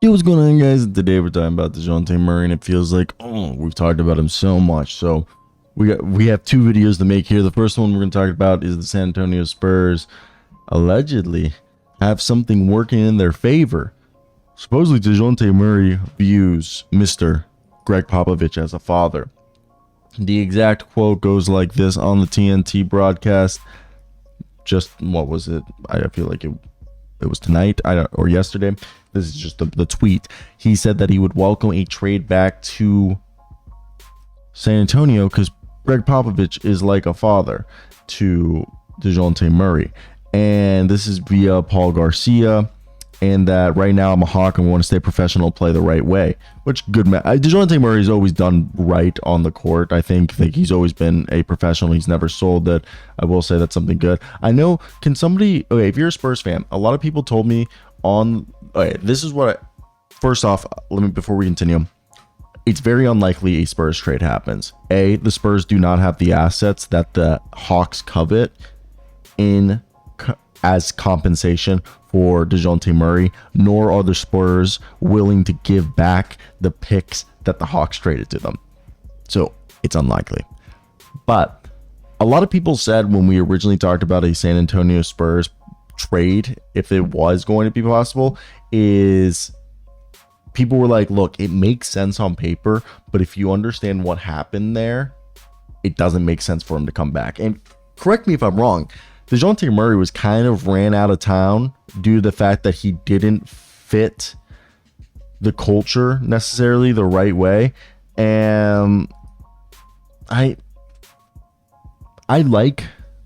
Yo, what's going on, guys? Today we're talking about Dejounte Murray, and it feels like we've talked about him so much. So we have two videos to make here. The first one we're going to talk about is the San Antonio Spurs allegedly have something working in their favor. Supposedly, Dejounte Murray views Mr. Greg Popovich as a father. The exact quote goes like this on the TNT broadcast. Just what was it? I feel like it was tonight or yesterday. This is just the tweet. He said that he would welcome a trade back to San Antonio because Greg Popovich is like a father to Dejounte Murray. And this is via Paul Garcia. And that right now I'm a Hawk and want to stay professional, play the right way. Which good man. Dejounte Murray's always done right on the court. I think he's always been a professional. He's never sold that. I will say that's something good. I know. Can somebody? Okay, if you're a Spurs fan, a lot of people told me on. Okay, this is what. First off, before we continue, it's very unlikely a Spurs trade happens. The Spurs do not have the assets that the Hawks covet as compensation for Dejounte Murray, nor are the Spurs willing to give back the picks that the Hawks traded to them. So it's unlikely. But a lot of people said when we originally talked about a San Antonio Spurs trade, if it was going to be possible, is people were like, look, it makes sense on paper, but if you understand what happened there, it doesn't make sense for him to come back. And correct me if I'm wrong, Dejounte Murray was kind of ran out of town due to the fact that he didn't fit the culture necessarily the right way. And I like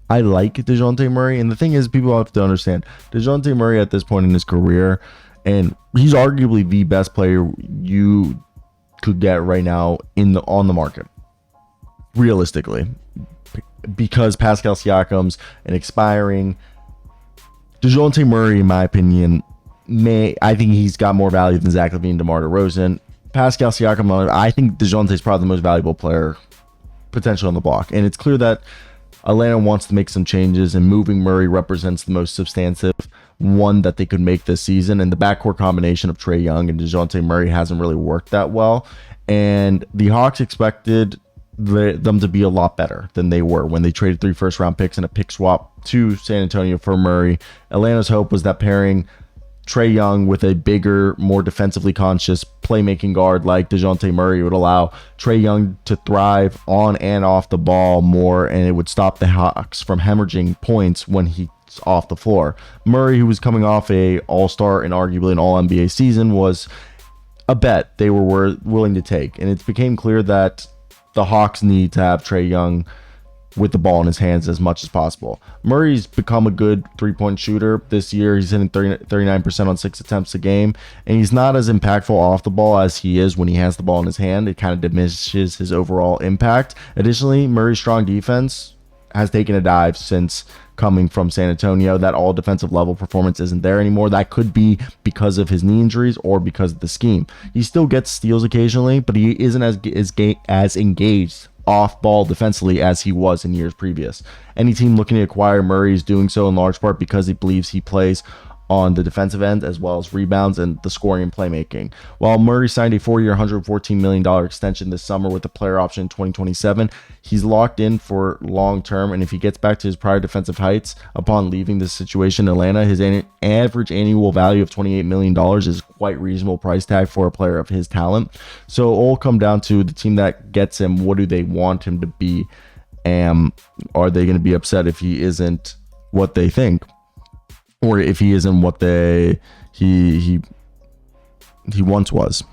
Dejounte Murray. And the thing is, people have to understand, Dejounte Murray at this point in his career, and he's arguably the best player you could get right now on the market, realistically. Because Pascal Siakam's an expiring, Dejounte Murray, in my opinion, I think he's got more value than Zach LaVine and DeMar DeRozan. Pascal Siakam, I think Dejounte's probably the most valuable player potentially on the block. And it's clear that Atlanta wants to make some changes, and moving Murray represents the most substantive one that they could make this season. And the backcourt combination of Trae Young and Dejounte Murray hasn't really worked that well. And the Hawks expected them to be a lot better than they were when they traded 3 first-round picks and a pick swap to San Antonio for Murray. Atlanta's hope was that pairing Trae Young with a bigger, more defensively conscious playmaking guard like Dejounte Murray would allow Trae Young to thrive on and off the ball more, and it would stop the Hawks from hemorrhaging points when he's off the floor. Murray, who was coming off a all-star and arguably an all-NBA season, was a bet they were willing to take, and it became clear that the Hawks need to have Trae Young with the ball in his hands as much as possible. Murray's become a good three-point shooter this year. He's hitting 39% on 6 attempts a game, and he's not as impactful off the ball as he is when he has the ball in his hand. It kind of diminishes his overall impact. Additionally, Murray's strong defense has taken a dive since coming from San Antonio. That all defensive level performance isn't there anymore. That could be because of his knee injuries or because of the scheme. He still gets steals occasionally, but he isn't as engaged off ball defensively as he was in years previous. Any team looking to acquire Murray is doing so in large part because he believes he plays on the defensive end as well as rebounds and the scoring and playmaking. While Murray signed a 4-year, $114 million extension this summer with a player option in 2027, he's locked in for long term, and if he gets back to his prior defensive heights upon leaving this situation in Atlanta, his average annual value of $28 million is quite reasonable price tag for a player of his talent. So it'll all come down to the team that gets him. What do they want him to be? Are they going to be upset if he isn't what they think? Or if he isn't what he once was.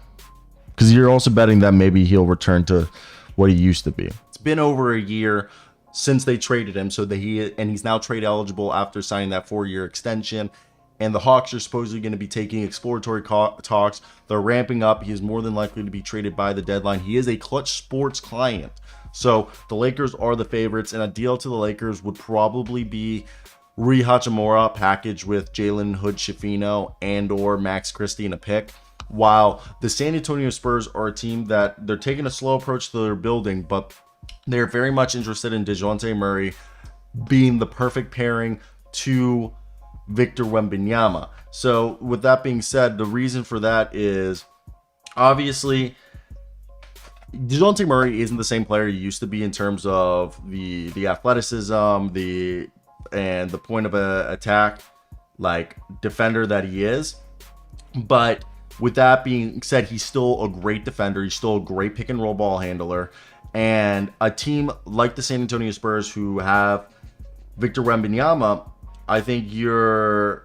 Because you're also betting that maybe he'll return to what he used to be. It's been over a year since they traded him, so that he's now trade eligible after signing that 4-year extension. And the Hawks are supposedly going to be taking exploratory talks. They're ramping up. He is more than likely to be traded by the deadline. He is a Clutch Sports client. So the Lakers are the favorites, and a deal to the Lakers would probably be Rui Hachimura packaged with Jalen Hood-Schifino and or Max Christie in a pick. While the San Antonio Spurs are a team that they're taking a slow approach to their building, but they're very much interested in Dejounte Murray being the perfect pairing to Victor Wembanyama. So with that being said, the reason for that is obviously Dejounte Murray isn't the same player he used to be in terms of the athleticism, and the point of attack, like defender that he is. But with that being said, he's still a great defender. He's still a great pick and roll ball handler. And a team like the San Antonio Spurs, who have Victor Wembanyama, I think you're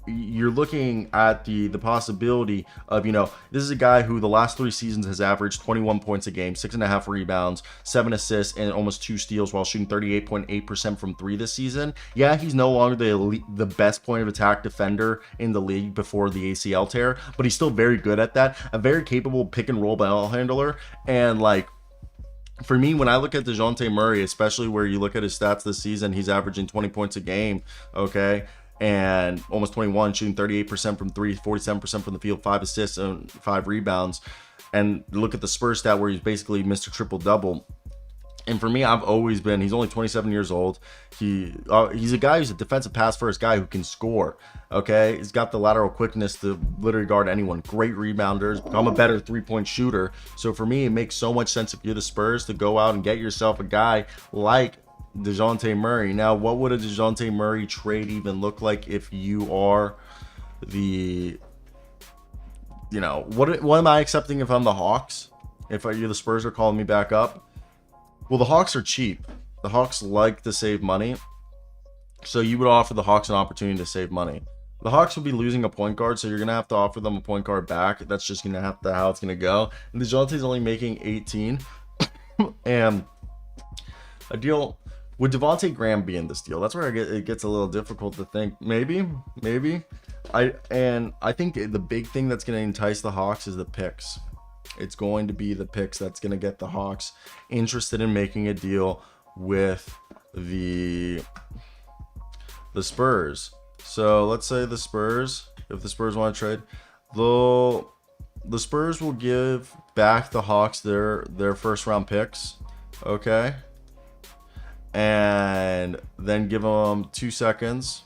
looking at the possibility of, this is a guy who the last 3 seasons has averaged 21 points a game, 6.5 rebounds, 7 assists, and almost 2 steals while shooting 38.8% from 3 this season. Yeah, he's no longer the best point of attack defender in the league before the ACL tear, but he's still very good at that. A very capable pick and roll ball handler. And like, for me, when I look at Dejounte Murray, especially where you look at his stats this season, he's averaging 20 points a game, okay? And almost 21, shooting 38% from 3, 47% from the field, 5 assists and 5 rebounds. And look at the Spurs stat where he's basically Mr. Triple-Double. And for me, I've always been, he's only 27 years old. He's a guy who's a defensive pass first guy who can score, okay? He's got the lateral quickness to literally guard anyone. Great rebounder, become a better 3-point shooter. So for me, it makes so much sense if you're the Spurs to go out and get yourself a guy like Dejounte Murray. Now, what would a Dejounte Murray trade even look like if you are the, what am I accepting if I'm the Hawks? If you're the Spurs are calling me back up? Well, the Hawks are cheap. The Hawks like to save money. So you would offer the Hawks an opportunity to save money. The Hawks would be losing a point guard, so you're going to have to offer them a point guard back. That's just going to have to how it's going to go. And DeJounte's only making 18. And a deal, would Devontae Graham be in this deal? That's where it gets a little difficult to think. Maybe. I think the big thing that's going to entice the Hawks is the picks. It's going to be the picks that's going to get the Hawks interested in making a deal with the Spurs. So let's say the Spurs, if the Spurs want to trade, the Spurs will give back the Hawks their first round picks, okay? And then give them 2 seconds,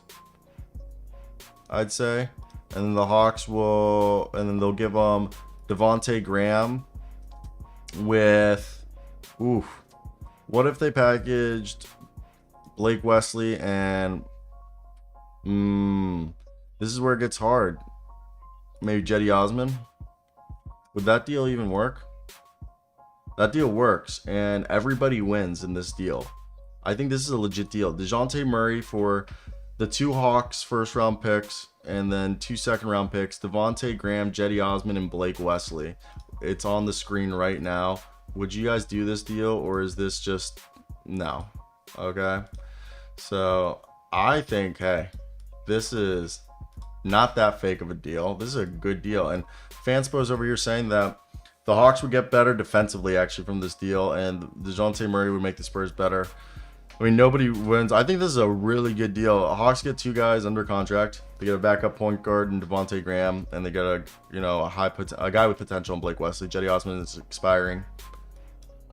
I'd say. And then the Hawks will, and then they'll give them Devontae Graham with, what if they packaged Blake Wesley and, this is where it gets hard. Maybe Jetty Osman. Would that deal even work? That deal works, and everybody wins in this deal. I think this is a legit deal. Dejounte Murray for the 2 Hawks first round picks, and then 2 second round picks. Devontae Graham, Jetty Osman, and Blake Wesley. It's on the screen right now. Would you guys do this deal, or is this just no? Okay. So I think, hey, this is not that fake of a deal. This is a good deal. And Fanspos over here saying that the Hawks would get better defensively actually from this deal, and Dejounte Murray would make the Spurs better. I mean, nobody wins. I think this is a really good deal. Hawks get 2 guys under contract. They get a backup point guard in Devontae Graham, and they get a guy with potential in Blake Wesley. Jetty Osman is expiring.